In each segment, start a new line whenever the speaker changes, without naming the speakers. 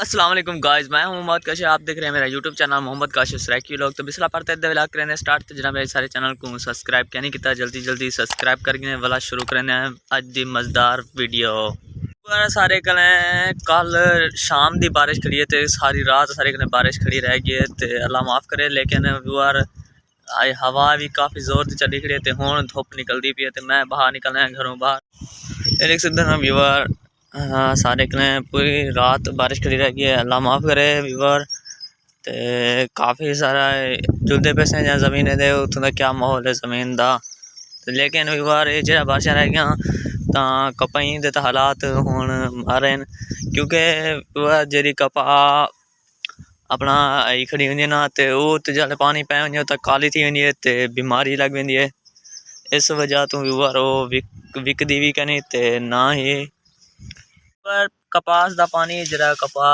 अस्सलाम वालेकुम गाइस, मैं हूं मोहम्मद काशिफ। आप देख रहे हैं मेरा यूट्यूब चैनल मोहम्मद काशिफ सराकी लोग। तो बिस्मिल्लाह पढ़ते हैं व्लॉग करने स्टार्ट। तो जनाब मेरे सारे चैनल को सब्सक्राइब क्या नहीं किया, जल्दी जल्दी सब्सक्राइब करके वाला शुरू करने अज दी मज़ेदार वीडियो। सारे कल शाम की बारिश खड़ी है तो सारी रात सारे कने बारिश खड़ी रह गई है तो अल्लाह माफ़ करे। लेकिन व्यूअर हवा भी काफ़ी जोर की चली खड़ी है तो हुण धुप निकलती पी है तो मैं बाहर निकलना है घरों बाहर। देख सकते हैं व्यूअर सारे कने पूरी रात बारिश खड़ी रह गई है, अल्लाह माफ़ करे व्यूअर। तो काफ़ी सारा जुलते पे से जमीन दे उत्थों का क्या माहौल है जमीन का। तो लेकिन व्यूअर ये जो बारिशां रह गई तो कपाई के तो हालात हुण मारे न, क्योंकि जी कपा अपना आई खड़ी होंगी ना तो जल पानी पै वजे तो काली थी वेंदी है तो बीमारी लग वेंदी है। इस वजह तो व्यूअर वो विकदी भी कनी ते ना ही पर कपास का पानी जरा कपा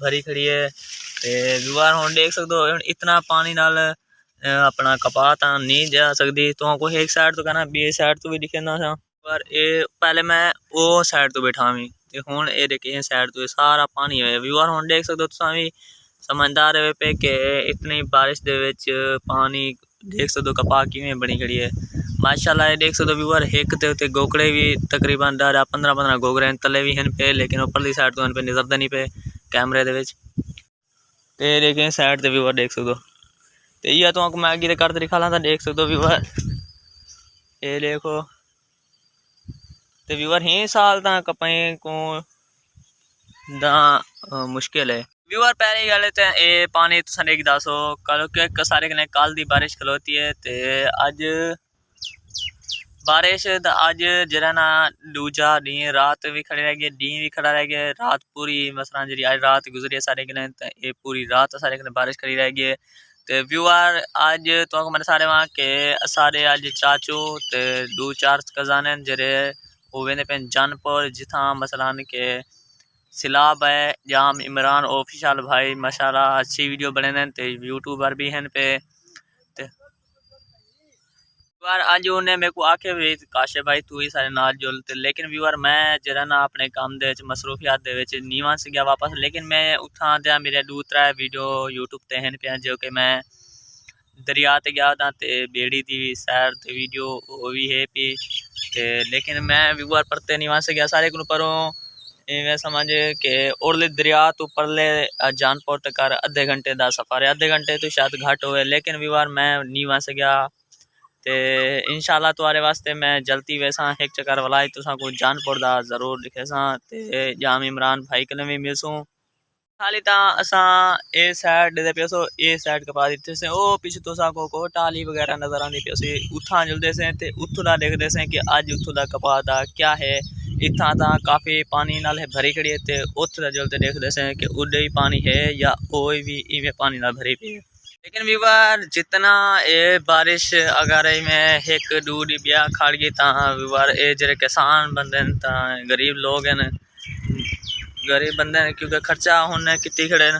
भरी खड़ी है तो व्यूअर हुण देख सकते हो इतना पानी नाल अपना कपा तो नहीं जा सकती। तो कोई एक साइड तो कहना बी साइड तो भी दिखे ना था, पर ये पहले मैं वो साइड तो बैठा भी तो हुण ये देखे साइड तो सारा पानी है। व्यूअर हुण देख सकते हो तुम भी समझदार है पे कि इतनी बारिश दे विच पानी देख सकते हो कपा किवें बनी खड़ी है माशाल्लाह। ये देख सकते हो व्यूअर एक ते गोकड़े भी तकरीबन 15-15 गोगरे तले भी हैं पे, लेकिन ऊपरली साइड तो पे नजरते नहीं पे कैमरे दे विच। ते देखें साइड ते व्यूअर देख सकते हो तो ये तो मैं अगे करते दिखा ला। देख सकते हो व्यूअर ये देखो तो व्यूअर ही साल ता कपाई को दा मुश्किल है व्यूअर। पहली गल तो ये पानी तुम एक दसो कल के सारे कने कल की बारिश खलोती है तो अज बारिश अज जरा ना दूजा डी रात भी खड़े रह गए, डी भी खड़ा रह गया, रात पूरी मसला जी अज रात गुजरी है सारे कने ये पूरी रात सारे कने बारिश खड़ी रह गई है। तो व्यूअर अज तो मैंने सारे वहाँ के सारे अज चाचू तो 2-4 कज़ान जरे वो वेंदे पे जानपुर जिथा मसलन के सिलाब है जाम इमरान ऑफिशियल भाई माशाल्लाह अच्छी वीडियो बने तो यूट्यूबर भी हैं पे। व्यूअर अज उन्हें मेरे को आखे भी काशे भाई तू ही सारे नाल जुल, लेकिन व्यूअर मैं जरा ना अपने काम दे मसरूफियात दे नीवा से गया वापस। लेकिन मैं उठा दिया मेरे 2-3 वीडियो यूट्यूब ते हैं पे जो कि मैं दरिया ते गया था तो बेड़ी की सैर ते वीडियो वो भी है पी ते। लेकिन मैं व्यूअर परते नीवा से गया सारे को परों इवें समझ के उरले दरिया तो परले जानपुर तक अद्धे घंटे का सफ़र है, अद्धे घंटे तो शायद घट हो। लेकिन व्यूअर मैं नीवा से गया तो इंशाल्लाह तुम्हारे वास्ते मैं जल्दी वैसा एक चक्कर वाला तुसा को जानपुर दा जरूर दिखे सा ते जाम इमरान भाई कने भी मिलसूँ। खाली ता असा ए साइड दे पेसो ए साइड कपा दिते से ओ पीछे तुसा को टाली वगैरह नजर आती पे उथा जुलते से ते उथों दा देखते से कि अज उथों दा कपा दा क्या है। इतना ता काफ़ी पानी नाल है भरी खड़ी है तो उथ दा जुलते देखते से कि उडे ही पानी है या कोई भी इवें पानी नाल भरी पी है। लेकिन व्यूअर जितना ये बारिश अगर में एक दूर ब्याह खड़ गई ता व्यूअर ये जरे किसान बंदे गरीब लोग हैं गरीब बंदे हैं क्योंकि खर्चा हुन किती खड़े न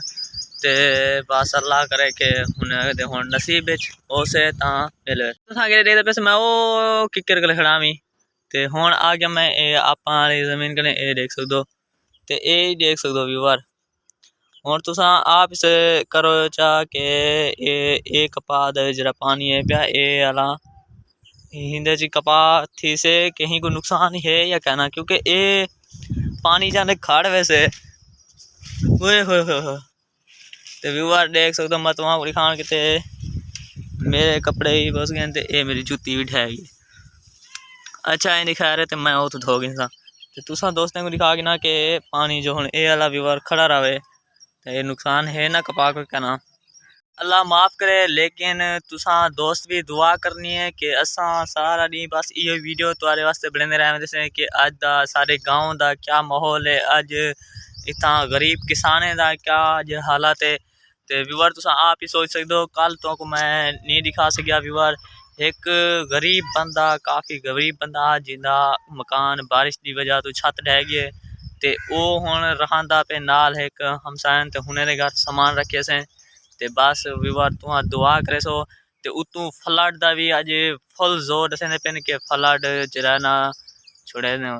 ते बस अल्लाह करे कि हुन नसीब उसे ता मिले। तो पैसे मैं वो किकर कल खड़ा मी ते हुन आ गया मैं आप जमीन कने ये देख सकते हो तो ये देख सकते हो व्यूअर। और तुसा आप इसे करो चाह के ये कपा दे जरा पानी है प्या ये आला हिंदे जी कपा थी से कहीं को नुकसान है या कहना, क्योंकि ये पानी जाने खाड़ वैसे हो तो व्यूअर देख सकते हो। मत वहाँ को दिखान किते मेरे कपड़े ही बस गए तो ये मेरी जूती भी ढह गई। अच्छा ये दिखा रहे तो मैं वो तो धो गई सा तो तुसा दोस्तों को दिखा कि ना कि पानी जो हूँ ये वाला व्यूअर खड़ा रहे तो ये नुकसान है ना कपा को कहना अल्लाह माफ़ करे। लेकिन तुसा दोस्त भी दुआ करनी है कि असा सारा दी बस ये वीडियो तुम्हारे वास्ते बने रहे जैसे कि अज का सारे गाँव का क्या माहौल है, अज इतना गरीब किसाने का क्या अज हालात है। तो व्यूअर तुसा आप ही सोच सकते हो कल तो को मैं नहीं दिखा सकिया व्यूअर एक गरीब बंदा काफ़ी गरीब बंदा जिंदा मकान बारिश की वजह तो छत ढह गई तो वो हुण रहांदा पे नाल एक हमसायन तो हुने दे घर सामान रखे से ते बस व्यूअर तुम दुआ करे सो। तो उतू फ्लड का भी अज फुल जोर दसेंदे पे कि फ्लड जरा ना छुड़े न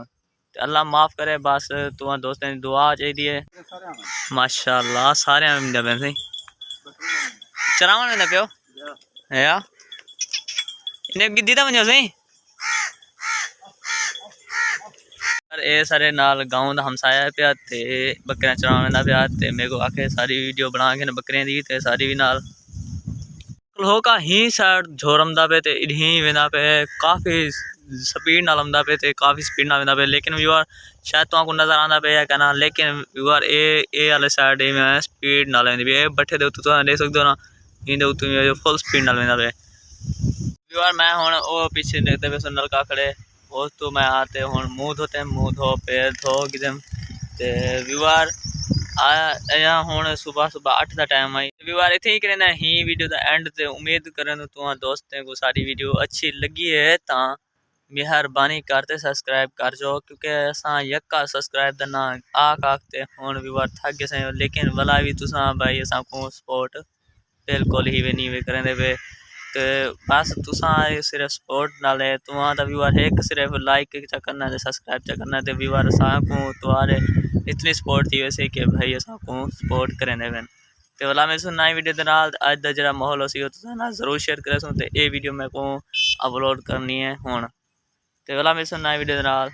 अल्लाह माफ़ करे बस तुम दोस्तों की दुआ चाहिए माशाअल्लाह सारे सही चरावन पियो है इन्हें गिद्दी तो वजो सही ये सारे नाल गाँव का हमसाया पिया ते बकरियां चरावन पिया ते मेरे को आखे सारी वीडियो बना के बकरियां दी ते सारी भी नाल का ही साइड झोरमदा पे ते इधी वेंदा पे काफ़ी स्पीड नाल आंदा पे ते काफ़ी स्पीड नाल वेंदा पे लेकिन व्यूअर शायद तुमको नज़र आंदा पे या कहना लेकिन व्यूअर ए वाले साइड में स्पीड नाल वेंदी पे बट्ठे दे उत्ते तुम देख सकते हो ना इहदे उत्ते फुल स्पीड नाल वेंदा पे व्यूअर मैं हुण ओ पीछे देखते पे नलका खड़े उस तो मैं आते हुण मुँह धो पैर धो किदम ते व्यूअर आया हुण सुबह 8 का टाइम आई व्यूअर इत्थे ही करना ही वीडियो का एंड ते उम्मीद करें तुम दोस्तों को सारी वीडियो अच्छी लगी है ता मेहरबानी करते सब्सक्राइब कर जो क्योंकि असा यक्का सब्सक्राइब का ना आखते हुण व्यूअर थक गए से लेकिन भला भी तुसा भाई असा को सपोर्ट बिल्कुल ही भी नहीं वे करेंदे पे तो बस तुसा सिर्फ सपोर्ट नाल है तुम्हारा व्यूअर एक सिर्फ लाइक करना है सब्सक्राइब करना है व्यूअर असा को तुम्हारे इतनी सपोर्ट थी वैसे कि भाई असा को सपोर्ट करेंदे वे तो वाला मैं सुन नई वीडियो के नाल अज का जो माहौल सी जरूर शेयर करे तो ये वीडियो मैं को अपलोड करनी है हुण तो वाला मैं सुन नई वीडियो के नाल